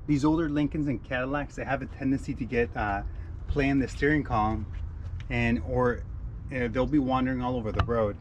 these older Lincolns and Cadillacs, they have a tendency to get play in the steering column, and or they'll be wandering all over the road.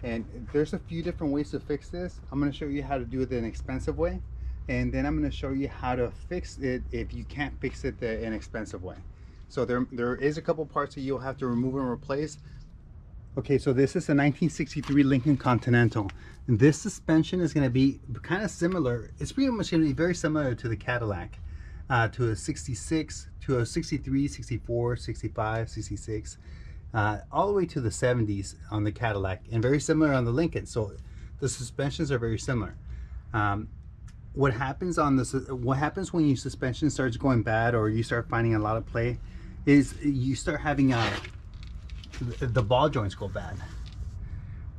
And there's a few different ways to fix this. I'm going to show you how to do it the inexpensive way, and then I'm going to show you how to fix it if you can't fix it the inexpensive way. So there is a couple parts that you'll have to remove and replace. Okay, so this is a 1963 Lincoln Continental. And this suspension is going to be kind of similar. It's pretty much going to be very similar to the Cadillac, to a 66, to a 63, 64, 65, 66, all the way to the 70s on the Cadillac, and very similar on the Lincoln. So the suspensions are very similar. What happens when your suspension starts going bad, or you start finding a lot of play, is you start having the ball joints go bad.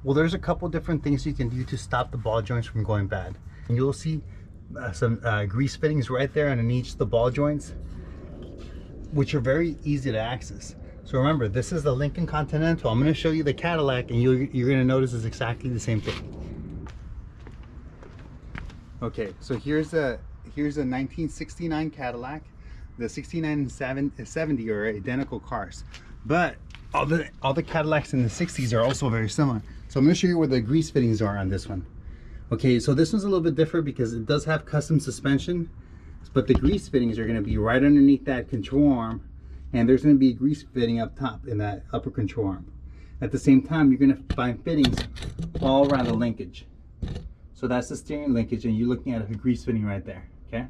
Well, there's a couple different things you can do to stop the ball joints from going bad. And you'll see some grease fittings right there underneath the ball joints, which are very easy to access. So remember, this is the Lincoln Continental. I'm going to show you the Cadillac, and you're going to notice it's exactly the same thing. Okay, so here's a 1969 Cadillac. The 69 and 70 are identical cars, but all the Cadillacs in the 60s are also very similar. So I'm going to show you where the grease fittings are on this one. Okay, so this one's a little bit different because it does have custom suspension, but the grease fittings are going to be right underneath that control arm, and there's going to be a grease fitting up top in that upper control arm. At the same time, you're going to find fittings all around the linkage. So that's the steering linkage, and you're looking at a grease fitting right there. Okay.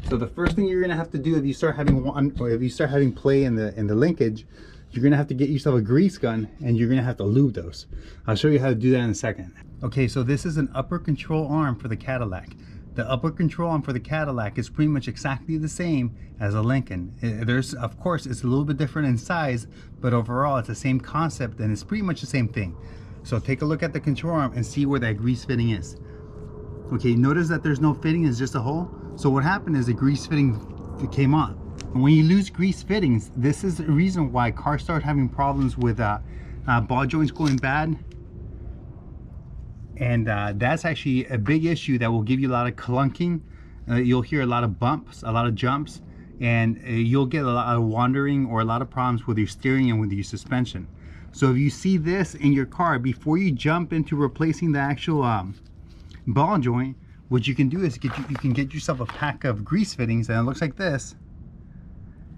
So the first thing you're going to have to do if you start having play in the linkage, you're going to have to get yourself a grease gun, and you're going to have to lube those. I'll show you how to do that in a second. Okay, so this is an upper control arm for the Cadillac. The upper control arm for the Cadillac is pretty much exactly the same as a Lincoln. Of course, it's a little bit different in size, but overall it's the same concept, and it's pretty much the same thing. So take a look at the control arm and see where that grease fitting is. Okay, notice that there's no fitting, it's just a hole. So what happened is the grease fitting came on. And when you lose grease fittings, this is the reason why cars start having problems with ball joints going bad. And that's actually a big issue that will give you a lot of clunking. You'll hear a lot of bumps, a lot of jumps, and you'll get a lot of wandering or a lot of problems with your steering and with your suspension. So if you see this in your car, before you jump into replacing the actual ball joint, what you can do is you can get yourself a pack of grease fittings, and it looks like this,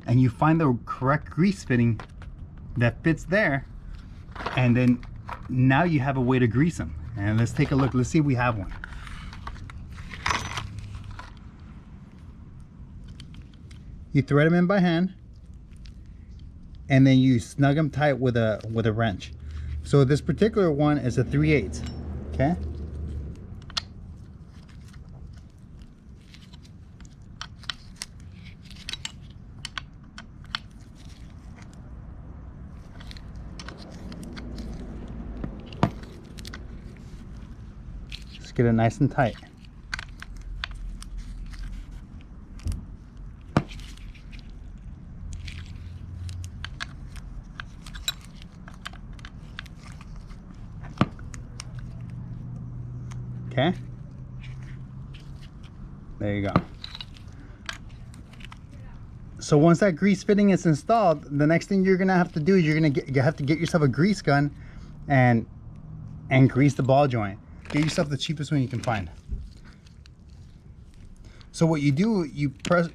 and you find the correct grease fitting that fits there, and then now you have a way to grease them. And let's take a look. Let's see if we have one. You thread them in by hand, and then you snug them tight with a wrench. So this particular one is a 3/8. Okay. Get it nice and tight. Okay, there you go. So once that grease fitting is installed, the next thing you're gonna have to do is you have to get yourself a grease gun and grease the ball joint. Get yourself the cheapest one you can find. So what you do, you press,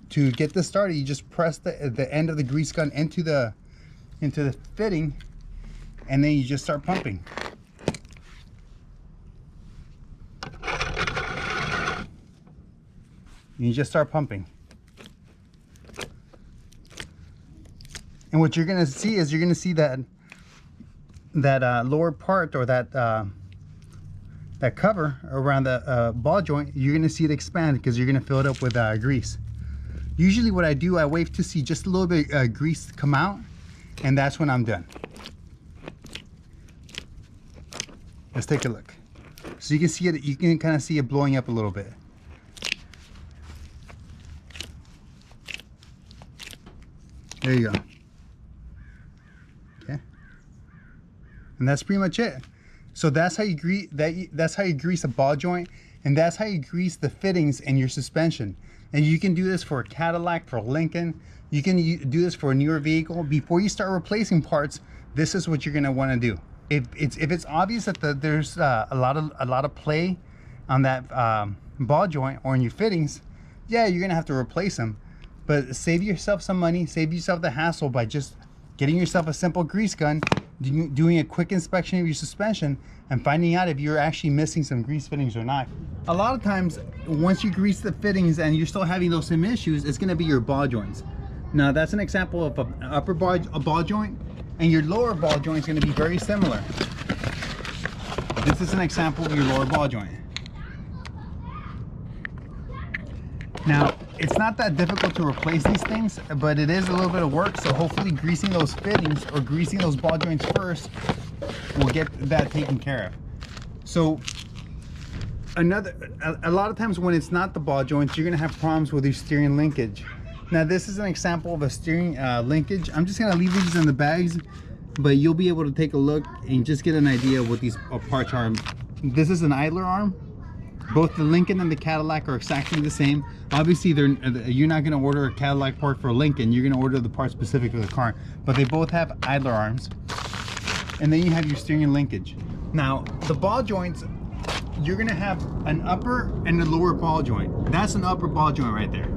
to get this started, you just press the end of the grease gun into the fitting, and then you just start pumping. You just start pumping. And what you're gonna see is that lower part, or that cover around the ball joint, you're going to see it expand because you're going to fill it up with grease. Usually what I do, I wait to see just a little bit of grease come out, and that's when I'm done. Let's take a look. So you can see it, you can kind of see it blowing up a little bit. There you go. Okay. And that's pretty much it. So that's how you grease a ball joint, And that's how you grease the fittings in your suspension. And you can do this for a Cadillac, for a Lincoln. You can do this for a newer vehicle. Before you start replacing parts, this is what you're going to want to do. If it's obvious that there's a lot of play on that ball joint or in your fittings, yeah, you're going to have to replace them. But save yourself some money, save yourself the hassle by just getting yourself a simple grease gun, doing a quick inspection of your suspension, and finding out if you're actually missing some grease fittings or not. A lot of times, once you grease the fittings and you're still having those same issues, it's going to be your ball joints. Now, that's an example of an upper ball joint, and your lower ball joint is going to be very similar. This is an example of your lower ball joint. Now, it's not that difficult to replace these things, but it is a little bit of work, so hopefully greasing those fittings or greasing those ball joints first will get that taken care of. So a lot of times when it's not the ball joints, you're going to have problems with your steering linkage. Now, this is an example of a steering linkage. I'm just going to leave these in the bags, but you'll be able to take a look and just get an idea of what these parts are. This is an idler arm. Both the Lincoln and the Cadillac are exactly the same. Obviously, you're not going to order a Cadillac part for a Lincoln. You're going to order the part specific for the car. But they both have idler arms. And then you have your steering linkage. Now, the ball joints, you're going to have an upper and a lower ball joint. That's an upper ball joint right there.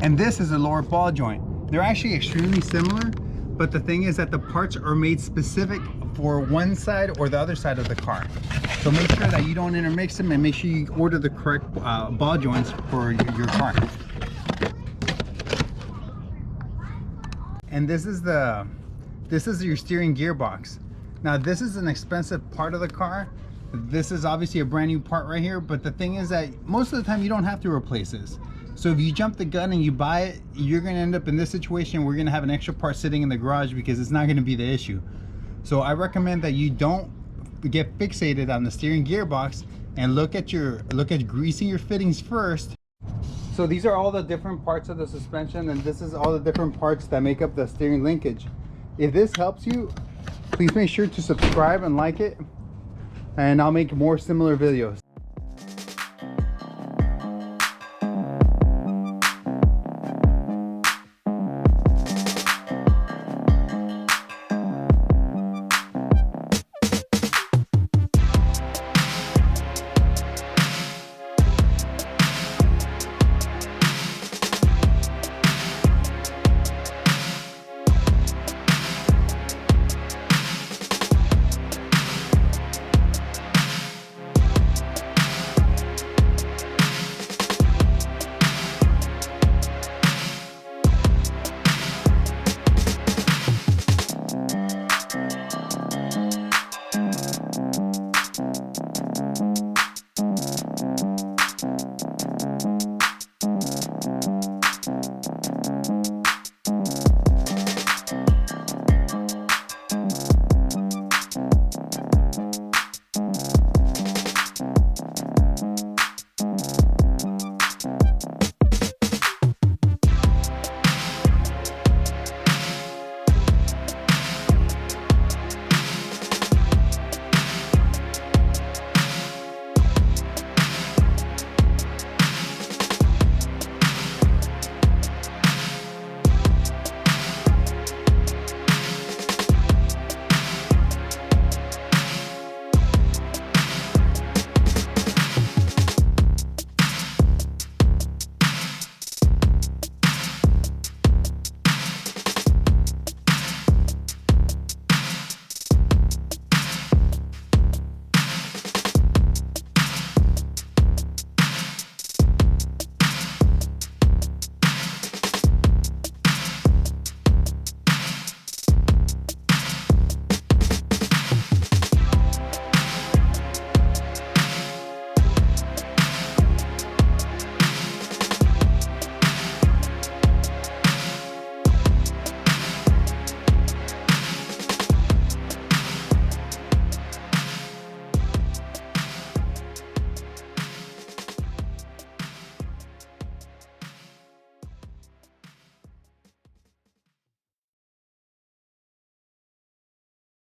And this is a lower ball joint. They're actually extremely similar, but the thing is that the parts are made specific for one side or the other side of the car. So make sure that you don't intermix them, and make sure you order the correct ball joints for your car. And this is your steering gearbox. Now, this is an expensive part of the car. This is obviously a brand new part right here, but the thing is that most of the time you don't have to replace this. So if you jump the gun and you buy it, you're going to end up in this situation. We're going to have an extra part sitting in the garage because it's not going to be the issue. So I recommend that you don't get fixated on the steering gearbox and look at greasing your fittings first. So these are all the different parts of the suspension, and this is all the different parts that make up the steering linkage. If this helps you, please make sure to subscribe and like it, and I'll make more similar videos.